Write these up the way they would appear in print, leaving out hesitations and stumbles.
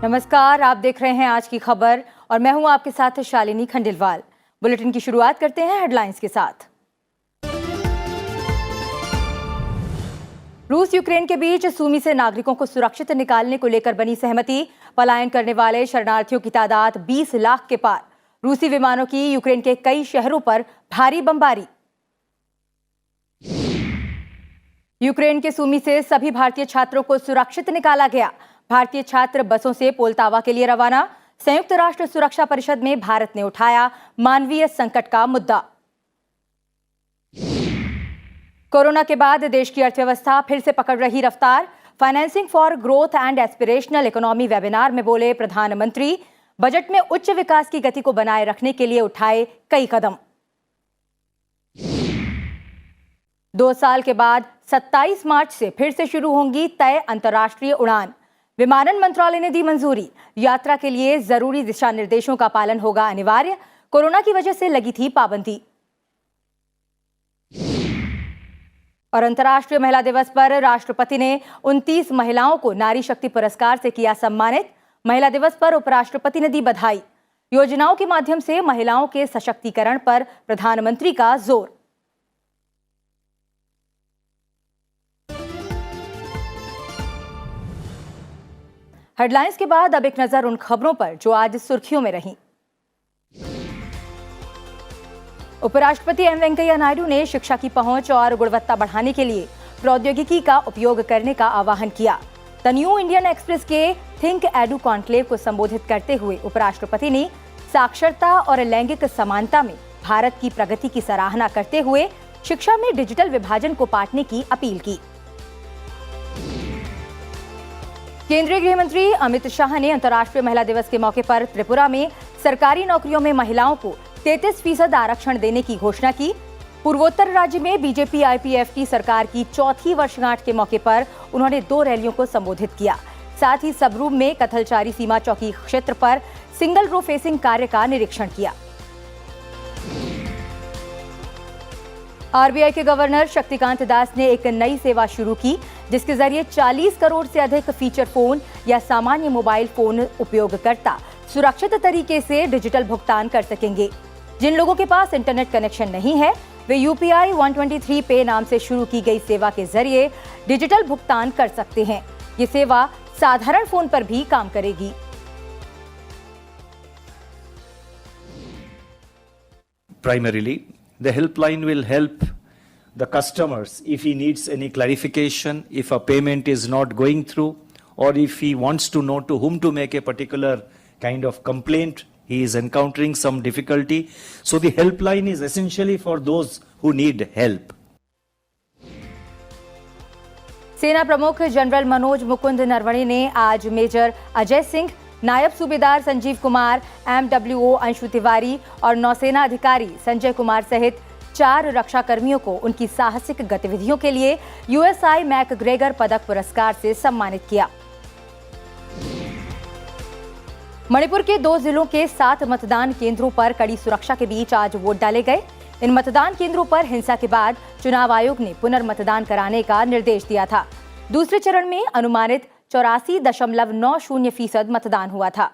नमस्कार, आप देख रहे हैं आज की खबर और मैं हूं आपके साथ शालिनी खंडेलवाल। बुलेटिन की शुरुआत करते हैं हेडलाइंस के साथ। रूस यूक्रेन के बीच सूमी से नागरिकों को सुरक्षित निकालने को लेकर बनी सहमति। पलायन करने वाले शरणार्थियों की तादाद 20 लाख के पार। रूसी विमानों की यूक्रेन के कई शहरों पर भारी बमबारी। यूक्रेन के सूमी से सभी भारतीय छात्रों को सुरक्षित निकाला गया। भारतीय छात्र बसों से पोल्तावा के लिए रवाना। संयुक्त राष्ट्र सुरक्षा परिषद में भारत ने उठाया मानवीय संकट का मुद्दा। कोरोना के बाद देश की अर्थव्यवस्था फिर से पकड़ रही रफ्तार। Financing for growth and aspirational economy webinar में बोले प्रधानमंत्री, बजट में उच्च विकास की गति को बनाए रखने के लिए उठाए कई कदम। 2 साल के बाद 27 मार्च से फिर से शुरू होंगी तय अंतर्राष्ट्रीय उड़ान। विमानन मंत्रालय ने दी मंजूरी। यात्रा के लिए जरूरी दिशा निर्देशों का पालन होगा अनिवार्य। कोरोना की वजह से लगी थी पाबंदी। और अंतर्राष्ट्रीय महिला दिवस पर राष्ट्रपति ने 29 महिलाओं को नारी शक्ति पुरस्कार से किया सम्मानित। महिला दिवस पर उपराष्ट्रपति ने दी बधाई। योजनाओं के माध्यम से महिलाओं के सशक्तिकरण पर प्रधानमंत्री का जोर। हेडलाइंस के बाद अब एक नजर उन खबरों पर जो आज सुर्खियों में रहीं। उपराष्ट्रपति एम वेंकैया नायडू ने शिक्षा की पहुंच और गुणवत्ता बढ़ाने के लिए प्रौद्योगिकी का उपयोग करने का आह्वान किया। द न्यू इंडियन एक्सप्रेस के थिंक एडू कॉन्क्लेव को संबोधित करते हुए उपराष्ट्रपति ने साक्षरता और लैंगिक समानता में भारत की प्रगति की सराहना करते हुए शिक्षा में डिजिटल विभाजन को पाटने की अपील की। केंद्रीय गृह मंत्री अमित शाह ने अंतर्राष्ट्रीय महिला दिवस के मौके पर त्रिपुरा में सरकारी नौकरियों में महिलाओं को 33% आरक्षण देने की घोषणा की। पूर्वोत्तर राज्य में बीजेपी आईपीएफटी सरकार की चौथी वर्षगांठ के मौके पर उन्होंने 2 रैलियों को संबोधित किया। साथ ही सबरूम में कथलचारी सीमा चौकी क्षेत्र पर सिंगल रो फेसिंग कार्य का निरीक्षण किया। आरबीआई के गवर्नर शक्तिकांत दास ने एक नई सेवा शुरू की, जिसके जरिए 40 करोड़ से अधिक फीचर फोन या सामान्य मोबाइल फोन उपयोगकर्ता सुरक्षित तरीके से डिजिटल भुगतान कर सकेंगे। जिन लोगों के पास इंटरनेट कनेक्शन नहीं है, वे यूपीआई 123 पे नाम से शुरू की गई सेवा के जरिए डिजिटल भुगतान कर सकते हैं। ये सेवा साधारण फोन पर भी काम करेगी। Primarily, the helpline will help the customers if he needs any clarification, if a payment is not going through, or if he wants to know to whom to make a particular kind of complaint, he is encountering some difficulty. So the helpline is essentially for those who need help. सेना प्रमुख general Manoj Mukund Naravane ने आज major Ajay Singh, नायब सूबेदार संजीव कुमार, एमडब्ल्यूओ अंशु तिवारी और नौसेना अधिकारी संजय कुमार सहित 4 रक्षा कर्मियों को उनकी साहसिक गतिविधियों के लिए यूएसआई मैकग्रेगर पदक पुरस्कार से सम्मानित किया। मणिपुर के 2 जिलों के 7 मतदान केंद्रों पर कड़ी सुरक्षा के बीच आज वोट डाले गए। इन मतदान केंद्रों पर हिंसा के बाद चुनाव आयोग ने पुनर्मतदान कराने का निर्देश दिया था। दूसरे चरण में अनुमानित 84.90% मतदान हुआ था।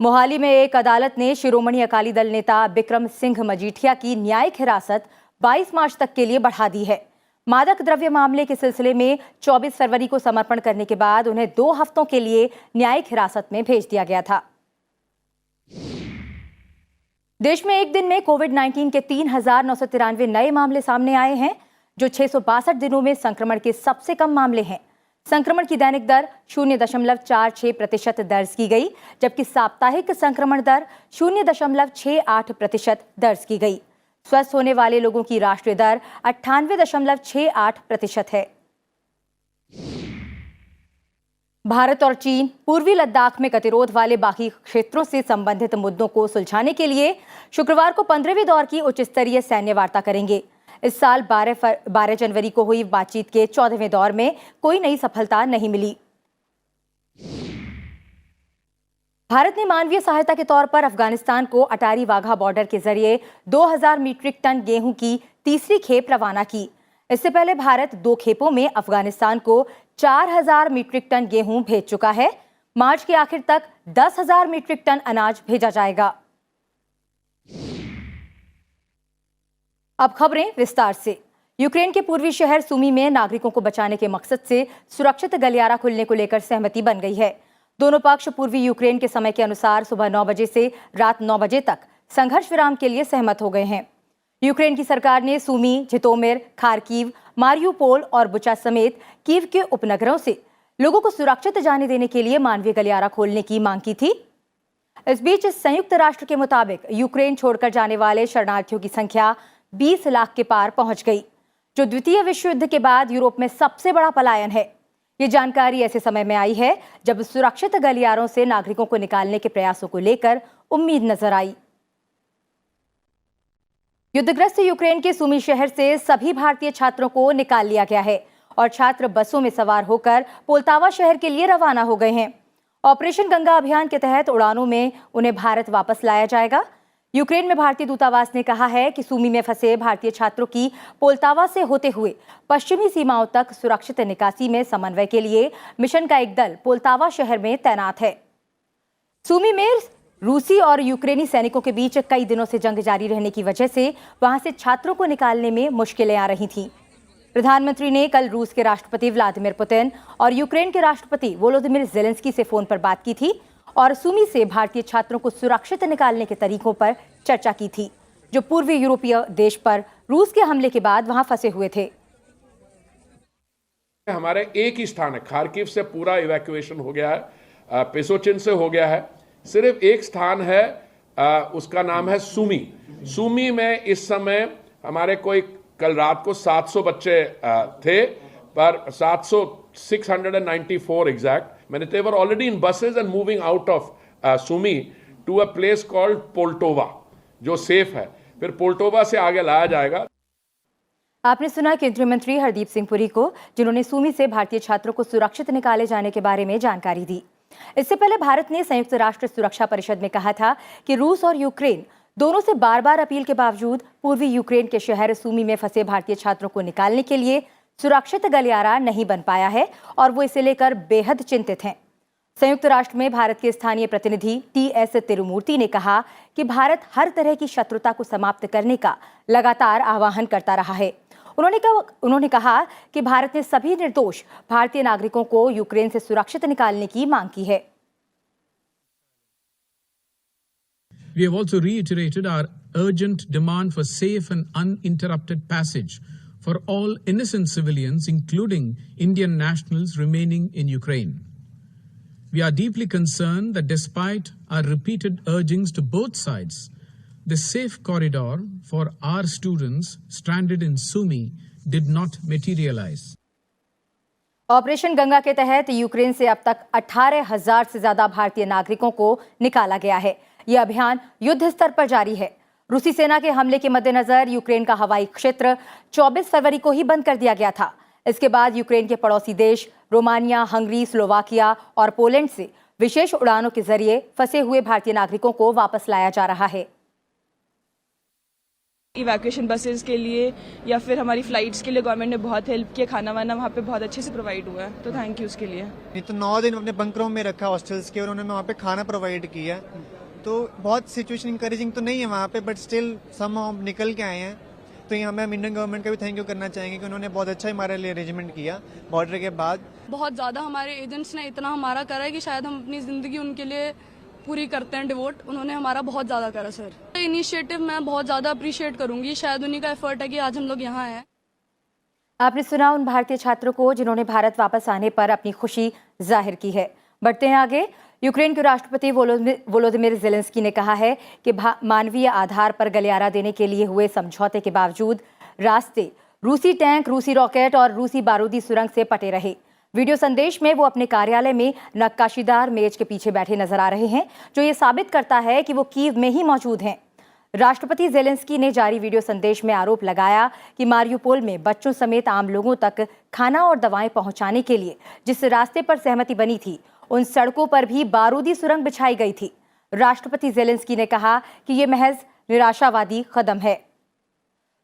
मोहाली में एक अदालत ने शिरोमणि अकाली दल नेता बिक्रम सिंह मजीठिया की न्यायिक हिरासत 22 मार्च तक के लिए बढ़ा दी है। मादक द्रव्य मामले के सिलसिले में 24 फरवरी को समर्पण करने के बाद उन्हें 2 हफ्तों के लिए न्यायिक हिरासत में भेज दिया गया था। देश में एक दिन में कोविड-19 के 3,993 नए मामले सामने आए हैं, जो 662 दिनों में संक्रमण के सबसे कम मामले हैं। संक्रमण की दैनिक दर 0.46% दर्ज की गई, जबकि साप्ताहिक संक्रमण दर 0.68% दर्ज की गई। स्वस्थ होने वाले लोगों की राष्ट्रीय दर 98.68% है। भारत और चीन पूर्वी लद्दाख में गतिरोध वाले बाकी क्षेत्रों से संबंधित मुद्दों को सुलझाने के लिए शुक्रवार को 15वें दौर की उच्च स्तरीय सैन्य वार्ता करेंगे। इस साल 12 जनवरी को हुई बातचीत के 14वें दौर में कोई नई सफलता नहीं मिली। भारत ने मानवीय सहायता के तौर पर अफगानिस्तान को अटारी वाघा बॉर्डर के जरिए 2000 मीट्रिक टन गेहूं की तीसरी खेप रवाना की। इससे पहले भारत 2 खेपों में अफगानिस्तान को 4,000 मीट्रिक टन गेहूं भेज चुका है। मार्च के आखिर तक 10,000 मीट्रिक टन अनाज भेजा जाएगा। अब खबरें विस्तार से। यूक्रेन के पूर्वी शहर सुमी में नागरिकों को बचाने के मकसद से सुरक्षित गलियारा खुलने को लेकर सहमति बन गई है। दोनों पक्ष पूर्वी यूक्रेन के समय के अनुसार सुबह 9 बजे से रात 9 बजे तक संघर्ष विराम के लिए सहमत हो गए हैं। यूक्रेन की सरकार ने सुमी, झितोमिर, खार्किव, मारियुपोल और बुचा समेत कीव के उपनगरों से लोगों को सुरक्षित जाने देने के लिए मानवीय गलियारा खोलने की मांग की थी। इस बीच संयुक्त राष्ट्र के मुताबिक यूक्रेन छोड़कर जाने वाले शरणार्थियों की संख्या 20 लाख के पार पहुंच गई, जो द्वितीय विश्व युद्ध के बाद यूरोप में सबसे बड़ा पलायन है। ये जानकारी ऐसे समय में आई है जब सुरक्षित गलियारों से नागरिकों को निकालने के प्रयासों को लेकर उम्मीद नजर आई। युद्धग्रस्त यूक्रेन के सुमी शहर से सभी भारतीय छात्रों को निकाल लिया गया है और छात्र बसों में सवार होकर पोल्तावा शहर के लिए रवाना हो गए हैं। ऑपरेशन गंगा अभियान के तहत उड़ानों में उन्हें भारत वापस लाया जाएगा। यूक्रेन में भारतीय दूतावास ने कहा है कि सुमी में फंसे भारतीय छात्रों की पोल्तावा से होते हुए पश्चिमी सीमाओं तक सुरक्षित निकासी में समन्वय के लिए मिशन का एक दल पोल्तावा शहर में तैनात है। सुमी में रूसी और यूक्रेनी सैनिकों के बीच कई दिनों से जंग जारी रहने की वजह से वहां से छात्रों को निकालने में मुश्किलें आ रही थीं। प्रधानमंत्री ने कल रूस के राष्ट्रपति व्लादिमीर पुतिन और यूक्रेन के राष्ट्रपति वोलोदिमीर ज़ेलेंस्की से फोन पर बात की थी और सुमी से भारतीय छात्रों को सुरक्षित निकालने के तरीकों पर चर्चा की थी, जो पूर्वी यूरोपीय देश पर रूस के हमले के बाद वहां फंसे हुए थे। हमारे एक ही स्थान है, खार्किव से पूरा इवैक्यूएशन हो गया है, पेसोचिन से हो गया है, सिर्फ एक स्थान है, उसका नाम है सुमी। सुमी में इस समय हमारे कोई कल रात को 700 बच्चे थे, पर 694 एग्जैक्ट, मैंने they were already in buses and moving out of Sumy to a place called पोल्टोवा, जो सेफ है। फिर पोल्टोवा से आगे लाया जाएगा। आपने सुना केंद्रीय मंत्री हरदीप सिंह पुरी को, जिन्होंने सुमी से भारतीय छात्रों को सुरक्षित निकाले जाने के बारे में जानकारी दी। इससे पहले भारत ने संयुक्त राष्ट्र सुरक्षा परिषद में कहा था कि रूस और यूक्रेन दोनों से बार बार अपील के बावजूद पूर्वी यूक्रेन के शहर सुमी में फंसे भारतीय छात्रों को निकालने के लिए सुरक्षित गलियारा नहीं बन पाया है और वो इसे लेकर बेहद चिंतित हैं। संयुक्त राष्ट्र में भारत के स्थानीय प्रतिनिधि टी.एस. तिरुमूर्ति ने कहा कि भारत हर तरह की शत्रुता को समाप्त करने का लगातार आह्वान करता रहा है। उन्होंने कहा कि भारत ने सभी निर्दोष भारतीय नागरिकों को यूक्रेन से सुरक्षित निकालने की मांग की है। We have also reiterated our urgent demand for safe and uninterrupted passage for all innocent civilians, including Indian nationals remaining in Ukraine. We are deeply concerned that despite our repeated urgings to both sides, the safe corridor for our students stranded in Sumy did not materialize. Operation Ganga के तहत Ukraine से अब तक 18,000 से ज्यादा भारतीय नागरिकों को निकाला गया है। यह अभियान युद्ध स्तर पर जारी है। रूसी सेना के हमले के मद्देनजर यूक्रेन का हवाई क्षेत्र 24 फरवरी को ही बंद कर दिया गया था। इसके बाद यूक्रेन के पड़ोसी देश रोमानिया, हंगरी, स्लोवाकिया और पोलैंड से विशेष उड़ानों के जरिए फंसे हुए भारतीय नागरिकों को वापस लाया जा रहा है। इवैक्यूएशन बसेस के लिए या फिर हमारी फ्लाइट्स के लिए गवर्नमेंट ने बहुत हेल्प किया, खाना वाना वहाँ पे बहुत अच्छे से प्रोवाइड हुआ है, तो थैंक यू उसके लिए। नहीं तो 9 दिन अपने बंकरों में रखा हॉस्टल्स के और उन्होंने वहाँ पे खाना प्रोवाइड किया, तो बहुत सिचुएशन इंकरेजिंग तो नहीं है वहाँ पे, बट स्टिल सम हम निकल के आए हैं। तो यहाँ में हम इंडियन गवर्नमेंट का भी थैंक यू करना चाहेंगे कि उन्होंने बहुत अच्छा हमारे लिए अरेंजमेंट किया बॉर्डर के बाद। बहुत ज़्यादा हमारे एजेंट्स ने इतना हमारा करा है कि शायद हम अपनी ज़िंदगी उनके लिए पूरी करते हैं डिवोट। उन्होंने हमारा बहुत ज़्यादा करा सर। इनिशिएटिव मैं बहुत ज़्यादा अप्रिशिएट करूँगी, शायद उन्हीं का एफर्ट है कि आज हम लोग यहाँ हैं। आपने सुना उन भारतीय छात्रों को जिन्होंने भारत वापस आने पर अपनी खुशी जाहिर की है। बढ़ते हैं आगे। यूक्रेन के राष्ट्रपति वोलोदिमीर ज़ेलेंस्की ने कहा है कि मानवीय आधार पर गलियारा देने के लिए हुए समझौते के बावजूद रास्ते रूसी टैंक, रूसी रॉकेट और रूसी बारूदी सुरंग से पटे रहे। वीडियो संदेश में वो अपने कार्यालय में नक्काशीदार मेज के पीछे बैठे नजर आ रहे हैं, जो ये साबित करता है कि वो कीव में ही मौजूद हैं। राष्ट्रपति ज़ेलेंस्की ने जारी वीडियो संदेश में आरोप लगाया कि मारियुपोल में बच्चों समेत आम लोगों तक खाना और दवाएं पहुंचाने के लिए जिस रास्ते पर सहमति बनी थी, उन सड़कों पर भी बारूदी सुरंग बिछाई गई थी। राष्ट्रपति ज़ेलेंस्की ने कहा कि ये महज निराशावादी कदम है।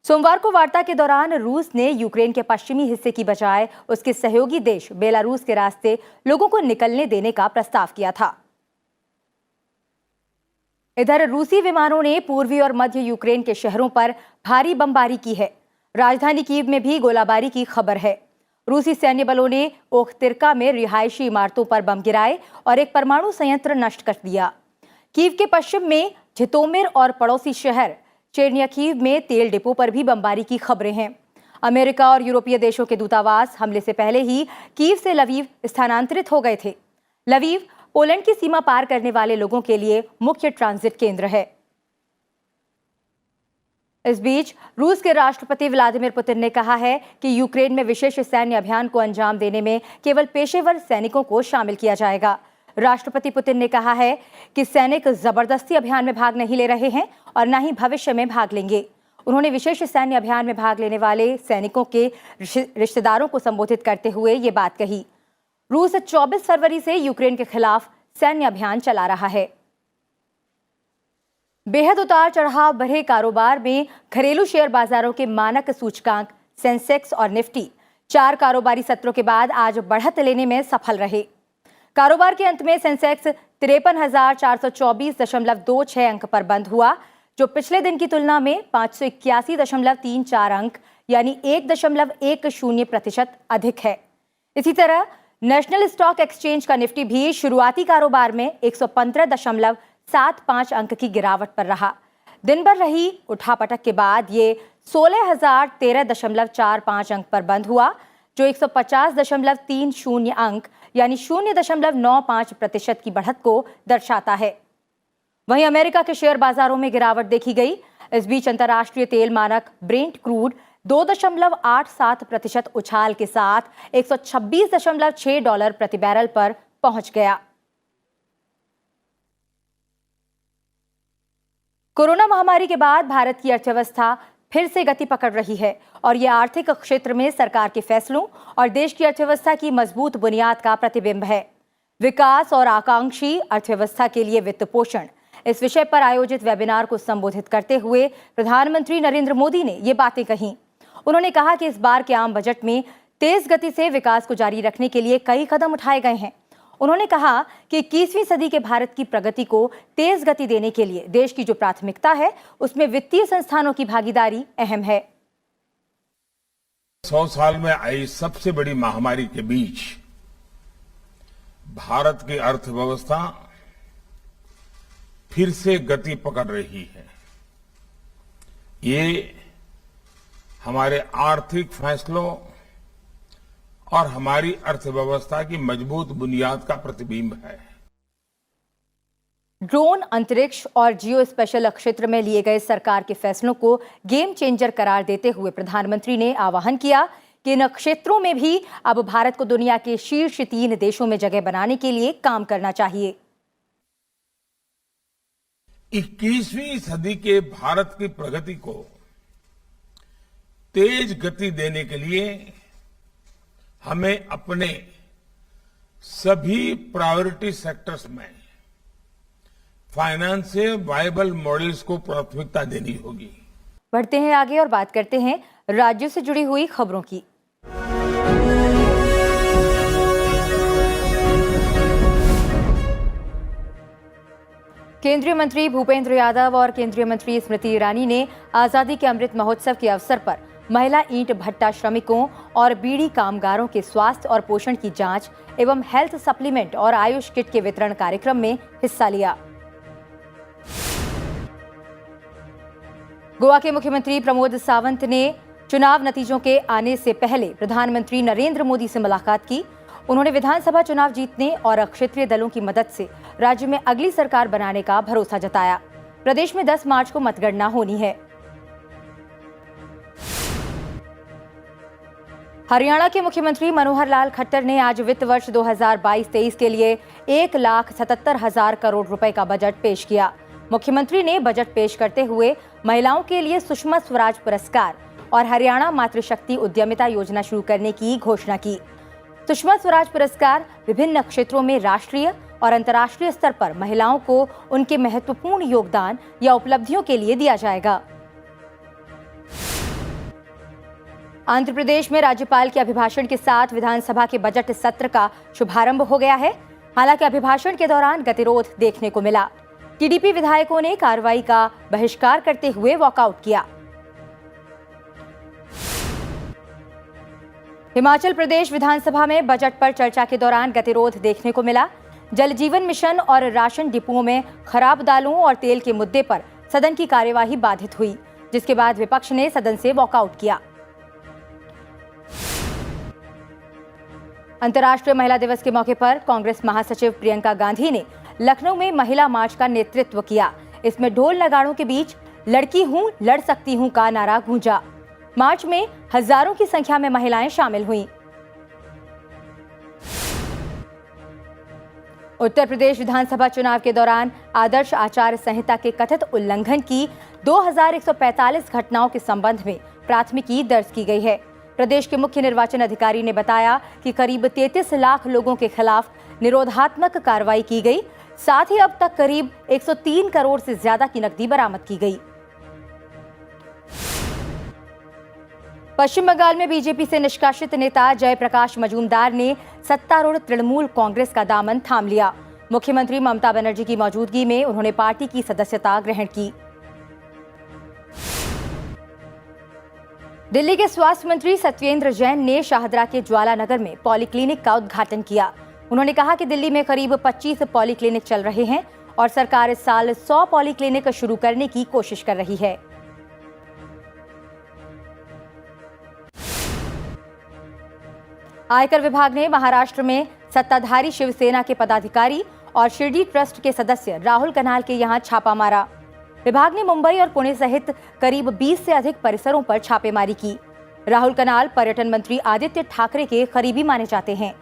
सोमवार को वार्ता के दौरान रूस ने यूक्रेन के पश्चिमी हिस्से की बजाय उसके सहयोगी देश बेलारूस के रास्ते लोगों को निकलने देने का प्रस्ताव किया था। इधर रूसी विमानों ने पूर्वी और मध्य यूक्रेन के शहरों पर भारी बमबारी की है। राजधानी कीव में भी गोलाबारी की खबर है। रूसी सैन्य बलों ने ओख्तिर्का में रिहायशी इमारतों पर बम गिराए और एक परमाणु संयंत्र नष्ट कर दिया। कीव के पश्चिम में झितोमिर और पड़ोसी शहर चेरनियाकीव में तेल डिपो पर भी बमबारी की खबरें हैं। अमेरिका और यूरोपीय देशों के दूतावास हमले से पहले ही कीव से लवीव स्थानांतरित हो गए थे। लवीव पोलैंड की सीमा पार करने वाले लोगों के लिए मुख्य ट्रांजिट केंद्र है। इस बीच रूस के राष्ट्रपति व्लादिमीर पुतिन ने कहा है कि यूक्रेन में विशेष सैन्य अभियान को अंजाम देने में केवल पेशेवर सैनिकों को शामिल किया जाएगा। राष्ट्रपति पुतिन ने कहा है कि सैनिक जबरदस्ती अभियान में भाग नहीं ले रहे हैं और न ही भविष्य में भाग लेंगे। उन्होंने विशेष सैन्य अभियान में भाग लेने वाले सैनिकों के रिश्तेदारों को संबोधित करते हुए ये बात कही। रूस 24 फरवरी से यूक्रेन के खिलाफ सैन्य अभियान चला रहा है। बेहद उतार चढ़ाव भरे कारोबार में घरेलू शेयर बाजारों के मानक सूचकांक सेंसेक्स और निफ्टी 4 कारोबारी सत्रों के बाद आज बढ़त लेने में सफल रहे। कारोबार के अंत में सेंसेक्स 53,424.26 अंक पर बंद हुआ, जो पिछले दिन की तुलना में 581.34 अंक यानी 1.10% अधिक है। इसी तरह नेशनल स्टॉक एक्सचेंज का निफ्टी भी शुरुआती कारोबार में 115.75 अंक की गिरावट पर रहा। दिन भर रही उठापटक के बाद ये 16,013.45 अंक पर बंद हुआ, जो 150.30 अंक यानी 0.95% की बढ़त को दर्शाता है। वहीं अमेरिका के शेयर बाजारों में गिरावट देखी गई। इस बीच अंतर्राष्ट्रीय तेल मानक ब्रेंट क्रूड 2.87% उछाल के साथ $126.6 प्रति बैरल पर पहुंच गया। कोरोना महामारी के बाद भारत की अर्थव्यवस्था फिर से गति पकड़ रही है और यह आर्थिक क्षेत्र में सरकार के फैसलों और देश की अर्थव्यवस्था की मजबूत बुनियाद का प्रतिबिंब है। विकास और आकांक्षी अर्थव्यवस्था के लिए वित्त पोषण, इस विषय पर आयोजित वेबिनार को संबोधित करते हुए प्रधानमंत्री नरेंद्र मोदी ने ये बातें कहीं। उन्होंने कहा कि इस बार के आम बजट में तेज गति से विकास को जारी रखने के लिए कई कदम उठाए गए हैं। उन्होंने कहा कि 21वीं सदी के भारत की प्रगति को तेज गति देने के लिए देश की जो प्राथमिकता है उसमें वित्तीय संस्थानों की भागीदारी अहम है। 100 साल में आई सबसे बड़ी महामारी के बीच भारत की अर्थव्यवस्था फिर से गति पकड़ रही है। ये हमारे आर्थिक फैसलों और हमारी अर्थव्यवस्था की मजबूत बुनियाद का प्रतिबिंब है। ड्रोन, अंतरिक्ष और जियो स्पेशल क्षेत्र में लिए गए सरकार के फैसलों को गेम चेंजर करार देते हुए प्रधानमंत्री ने आह्वान किया कि इन क्षेत्रों में भी अब भारत को दुनिया के शीर्ष 3 देशों में जगह बनाने के लिए काम करना चाहिए। 21वीं सदी के भारत की प्रगति को तेज गति देने के लिए हमें अपने सभी प्रायोरिटी सेक्टर्स में फाइनेंशियल वायबल मॉडल्स को प्राथमिकता देनी होगी। बढ़ते हैं आगे और बात करते हैं राज्यों से जुड़ी हुई खबरों की। केंद्रीय मंत्री भूपेंद्र यादव और केंद्रीय मंत्री स्मृति ईरानी ने आजादी के अमृत महोत्सव के अवसर पर महिला ईंट भट्टा श्रमिकों और बीड़ी कामगारों के स्वास्थ्य और पोषण की जांच एवं हेल्थ सप्लीमेंट और आयुष किट के वितरण कार्यक्रम में हिस्सा लिया। गोवा के मुख्यमंत्री प्रमोद सावंत ने चुनाव नतीजों के आने से पहले प्रधानमंत्री नरेंद्र मोदी से मुलाकात की। उन्होंने विधानसभा चुनाव जीतने और क्षेत्रीय दलों की मदद से राज्य में अगली सरकार बनाने का भरोसा जताया। प्रदेश में 10 मार्च को मतगणना होनी है। हरियाणा के मुख्यमंत्री मनोहर लाल खट्टर ने आज वित्त वर्ष 2022-23 के लिए 1,77,000 करोड़ रुपए का बजट पेश किया। मुख्यमंत्री ने बजट पेश करते हुए महिलाओं के लिए सुषमा स्वराज पुरस्कार और हरियाणा मातृशक्ति उद्यमिता योजना शुरू करने की घोषणा की। सुषमा स्वराज पुरस्कार विभिन्न क्षेत्रों में राष्ट्रीय और अंतर्राष्ट्रीय स्तर पर महिलाओं को उनके महत्वपूर्ण योगदान या उपलब्धियों के लिए दिया जाएगा। आंध्र प्रदेश में राज्यपाल के अभिभाषण के साथ विधानसभा के बजट सत्र का शुभारंभ हो गया है। हालांकि अभिभाषण के दौरान गतिरोध देखने को मिला। टीडीपी विधायकों ने कार्रवाई का बहिष्कार करते हुए वॉकआउट किया। हिमाचल प्रदेश विधानसभा में बजट पर चर्चा के दौरान गतिरोध देखने को मिला। जल जीवन मिशन और राशन डिपुओं में खराब दालों और तेल के मुद्दे पर सदन की कार्यवाही बाधित हुई, जिसके बाद विपक्ष ने सदन से वॉकआउट किया। अंतर्राष्ट्रीय महिला दिवस के मौके पर कांग्रेस महासचिव प्रियंका गांधी ने लखनऊ में महिला मार्च का नेतृत्व किया। इसमें ढोल नगाड़ों के बीच लड़की हूं, लड़ सकती हूं का नारा गूंजा। मार्च में हजारों की संख्या में महिलाएं शामिल हुईं। उत्तर प्रदेश विधानसभा चुनाव के दौरान आदर्श आचार संहिता के कथित उल्लंघन की 2145 घटनाओं के संबंध में प्राथमिकी दर्ज की गई है। प्रदेश के मुख्य निर्वाचन अधिकारी ने बताया कि करीब 33 लाख लोगों के खिलाफ निरोधात्मक कार्रवाई की गई। साथ ही अब तक करीब 103 करोड़ से ज्यादा की नकदी बरामद की गई। पश्चिम बंगाल में बीजेपी से निष्कासित नेता जयप्रकाश मजूमदार ने सत्तारूढ़ तृणमूल कांग्रेस का दामन थाम लिया। मुख्यमंत्री ममता बनर्जी की मौजूदगी में उन्होंने पार्टी की सदस्यता ग्रहण की। दिल्ली के स्वास्थ्य मंत्री सत्येंद्र जैन ने शाहदरा के ज्वाला नगर में पॉलीक्लिनिक का उद्घाटन किया। उन्होंने कहा कि दिल्ली में करीब 25 पॉलीक्लिनिक चल रहे हैं और सरकार इस साल 100 पॉलीक्लिनिक शुरू करने की कोशिश कर रही है। आयकर विभाग ने महाराष्ट्र में सत्ताधारी शिवसेना के पदाधिकारी और शिरडी ट्रस्ट के सदस्य राहुल कनाल के यहां छापा मारा। विभाग ने मुंबई और पुणे सहित करीब 20 से अधिक परिसरों पर छापेमारी की। राहुल कनाल पर्यटन मंत्री आदित्य ठाकरे के करीबी माने जाते हैं।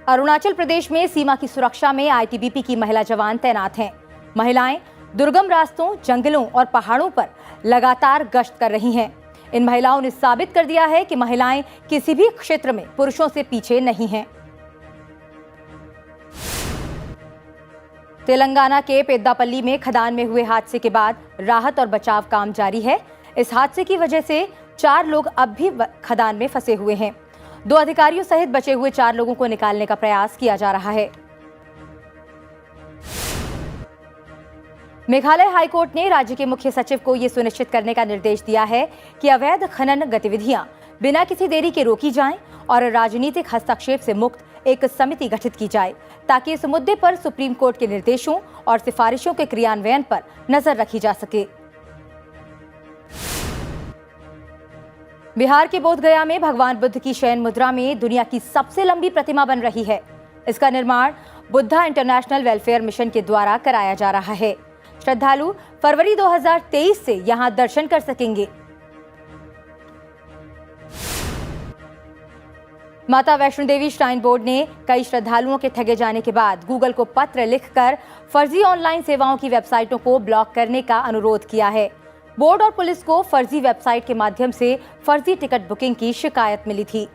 अरुणाचल प्रदेश में सीमा की सुरक्षा में आईटीबीपी की महिला जवान तैनात हैं। महिलाएं दुर्गम रास्तों, जंगलों और पहाड़ों पर लगातार गश्त कर रही हैं। इन महिलाओं ने साबित कर दिया है कि महिलाएं किसी भी क्षेत्र में पुरुषों से पीछे नहीं हैं। तेलंगाना के पेद्दापल्ली में खदान में हुए हादसे के बाद राहत और बचाव काम जारी है। इस हादसे की वजह से 4 लोग अब भी खदान में फंसे हुए हैं। 2 अधिकारियों सहित बचे हुए 4 लोगों को निकालने का प्रयास किया जा रहा है। मेघालय हाईकोर्ट ने राज्य के मुख्य सचिव को यह सुनिश्चित करने का निर्देश दिया है कि अवैध खनन गतिविधियां बिना किसी देरी के रोकी जाएं और राजनीतिक हस्तक्षेप से मुक्त एक समिति गठित की जाए, ताकि इस मुद्दे पर सुप्रीम कोर्ट के निर्देशों और सिफारिशों के क्रियान्वयन पर नजर रखी जा सके। बिहार के बोधगया में भगवान बुद्ध की शयन मुद्रा में दुनिया की सबसे लंबी प्रतिमा बन रही है। इसका निर्माण बुद्धा इंटरनेशनल वेलफेयर मिशन के द्वारा कराया जा रहा है। श्रद्धालु फरवरी 2023 से यहां दर्शन कर सकेंगे। माता वैष्णो देवी श्राइन बोर्ड ने कई श्रद्धालुओं के ठगे जाने के बाद गूगल को पत्र लिखकर फर्जी ऑनलाइन सेवाओं की वेबसाइटों को ब्लॉक करने का अनुरोध किया है। बोर्ड और पुलिस को फर्जी वेबसाइट के माध्यम से फर्जी टिकट बुकिंग की शिकायत मिली थी।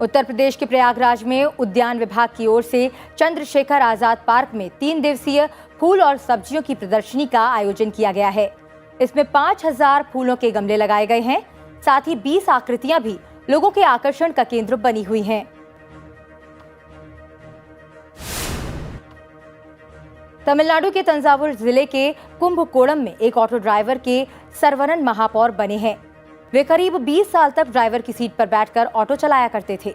उत्तर प्रदेश के प्रयागराज में उद्यान विभाग की ओर से चंद्रशेखर आजाद पार्क में 3 दिवसीय फूल और सब्जियों की प्रदर्शनी का आयोजन किया गया है। इसमें 5000 फूलों के गमले लगाए गए हैं। साथ ही 20 आकृतियां भी लोगों के आकर्षण का केंद्र बनी हुई हैं। तमिलनाडु के तंजावुर जिले के कुंभकोणम में एक ऑटो ड्राइवर के सरवनन महापौर बने हैं। वे करीब 20 साल तक ड्राइवर की सीट पर बैठकर ऑटो चलाया करते थे।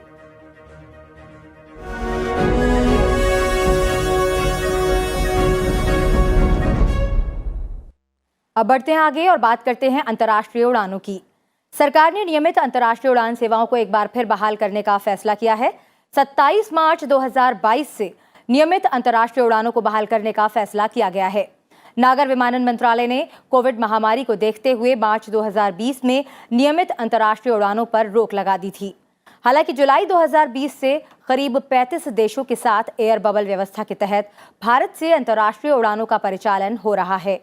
अब बढ़ते हैं आगे और बात करते हैं अंतर्राष्ट्रीय उड़ानों की। सरकार ने नियमित अंतर्राष्ट्रीय उड़ान सेवाओं को एक बार फिर बहाल करने का फैसला किया है। 27 मार्च 2022 से नियमित अंतर्राष्ट्रीय उड़ानों को बहाल करने का फैसला किया गया है। नागर विमानन मंत्रालय ने कोविड महामारी को देखते हुए मार्च 2020 में नियमित अंतर्राष्ट्रीय उड़ानों पर रोक लगा दी थी। हालांकि जुलाई 2020 से करीब 35 देशों के साथ एयर बबल व्यवस्था के तहत भारत से अंतर्राष्ट्रीय उड़ानों का परिचालन हो रहा है।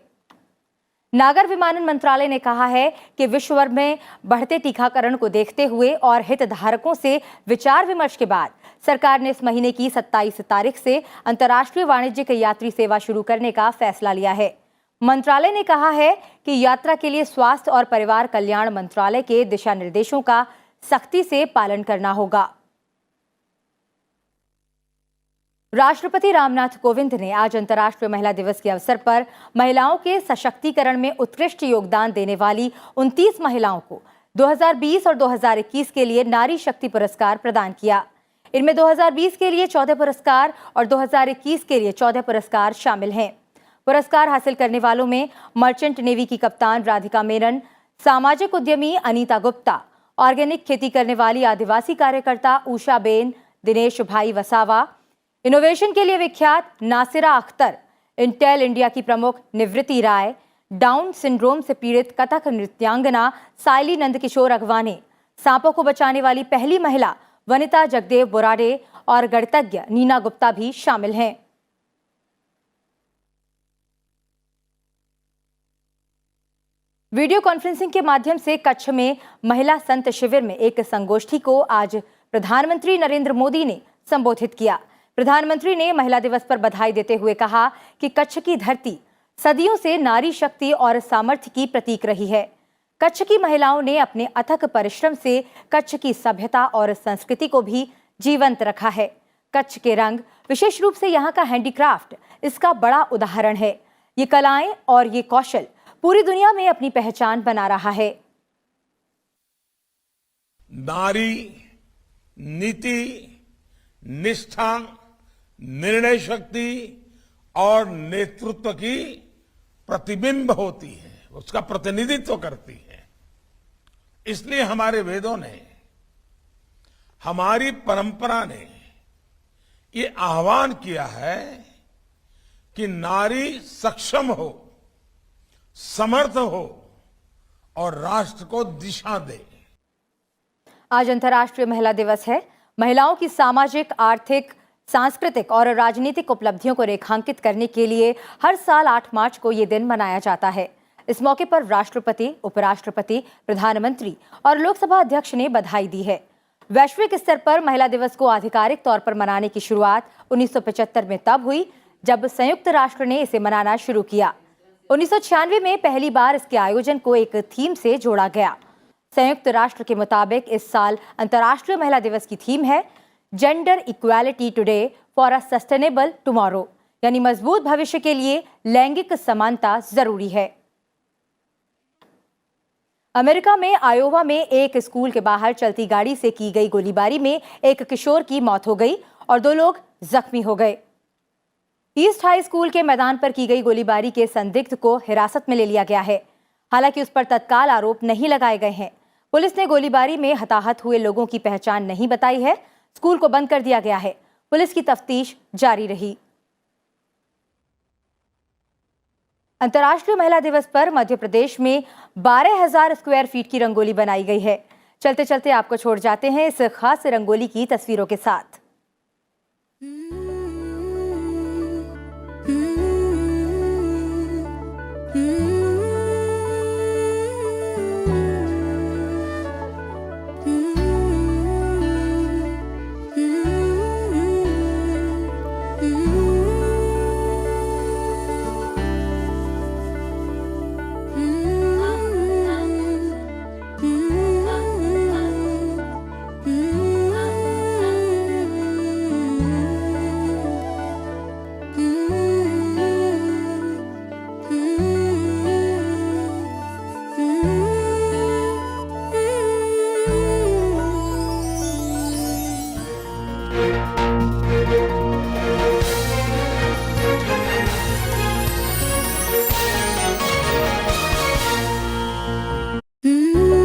नागर विमानन मंत्रालय ने कहा है कि विश्व भर में बढ़ते टीकाकरण को देखते हुए और हितधारकों से विचार विमर्श के बाद सरकार ने इस महीने की 27 तारीख से अंतर्राष्ट्रीय वाणिज्यिक यात्री सेवा शुरू करने का फैसला लिया है। मंत्रालय ने कहा है कि यात्रा के लिए स्वास्थ्य और परिवार कल्याण मंत्रालय के दिशा निर्देशों का सख्ती से पालन करना होगा। राष्ट्रपति रामनाथ कोविंद ने आज अंतर्राष्ट्रीय महिला दिवस के अवसर पर महिलाओं के सशक्तिकरण में उत्कृष्ट योगदान देने वाली 29 महिलाओं को 2020 और 2021 के लिए नारी शक्ति पुरस्कार प्रदान किया। इनमें 2020 के लिए 14 पुरस्कार और 2021 के लिए 14 पुरस्कार शामिल हैं। पुरस्कार हासिल करने वालों में मर्चेंट नेवी की कप्तान राधिका मेनन, सामाजिक उद्यमी अनीता गुप्ता, ऑर्गेनिक खेती करने वाली आदिवासी कार्यकर्ता उषा बेन, दिनेश भाई वसावा, इनोवेशन के लिए विख्यात नासिरा अख्तर, इंटेल इंडिया की प्रमुख निवृत्ति राय, डाउन सिंड्रोम से पीड़ित कथक नृत्यांगना साइली नंदकिशोर अगवाने, सांपों को बचाने वाली पहली महिला वनिता जगदेव बोराडे और गणितज्ञ नीना गुप्ता भी शामिल हैं। वीडियो कॉन्फ्रेंसिंग के माध्यम से कच्छ में महिला संत शिविर में एक संगोष्ठी को आज प्रधानमंत्री नरेंद्र मोदी ने संबोधित किया। प्रधानमंत्री ने महिला दिवस पर बधाई देते हुए कहा कि कच्छ की धरती सदियों से नारी शक्ति और सामर्थ्य की प्रतीक रही है। कच्छ की महिलाओं ने अपने अथक परिश्रम से कच्छ की सभ्यता और संस्कृति को भी जीवंत रखा है। कच्छ के रंग, विशेष रूप से यहाँ का हैंडीक्राफ्ट, इसका बड़ा उदाहरण है। ये कलाएं और ये कौशल पूरी दुनिया में अपनी पहचान बना रहा है। नारी नीति, निष्ठा, निर्णय शक्ति और नेतृत्व की प्रतिबिंब होती है, उसका प्रतिनिधित्व करती है। इसलिए हमारे वेदों ने, हमारी परंपरा ने ये आह्वान किया है कि नारी सक्षम हो, समर्थ हो और राष्ट्र को दिशा दे। आज अंतर्राष्ट्रीय महिला दिवस है। महिलाओं की सामाजिक, आर्थिक, सांस्कृतिक और राजनीतिक उपलब्धियों को रेखांकित करने के लिए हर साल 8 मार्च को ये दिन मनाया जाता है। इस मौके पर राष्ट्रपति, उपराष्ट्रपति, प्रधानमंत्री और लोकसभा अध्यक्ष ने बधाई दी है। वैश्विक स्तर पर महिला दिवस को आधिकारिक तौर पर मनाने की शुरुआत 1975 में तब हुई जब संयुक्त राष्ट्र ने इसे मनाना शुरू किया। 1996 में पहली बार इसके आयोजन को एक थीम से जोड़ा गया। संयुक्त राष्ट्र के मुताबिक इस साल अंतर्राष्ट्रीय महिला दिवस की थीम है gender equality today for a sustainable tomorrow, यानी मजबूत भविष्य के लिए लैंगिक समानता जरूरी है। अमेरिका में आयोवा में एक स्कूल के बाहर चलती गाड़ी से की गई गोलीबारी में एक किशोर की मौत हो गई और 2 लोग जख्मी हो गए। ईस्ट हाई स्कूल के मैदान पर की गई गोलीबारी के संदिग्ध को हिरासत में ले लिया गया है। हालांकि उस पर तत्काल आरोप नहीं लगाए गए हैं। पुलिस ने गोलीबारी में हताहत हुए लोगों की पहचान नहीं बताई है। स्कूल को बंद कर दिया गया है। पुलिस की तफ्तीश जारी रही। अंतर्राष्ट्रीय महिला दिवस पर मध्य प्रदेश में 12,000 स्क्वायर फीट की रंगोली बनाई गई है। चलते चलते आपको छोड़ जाते हैं इस खास रंगोली की तस्वीरों के साथ।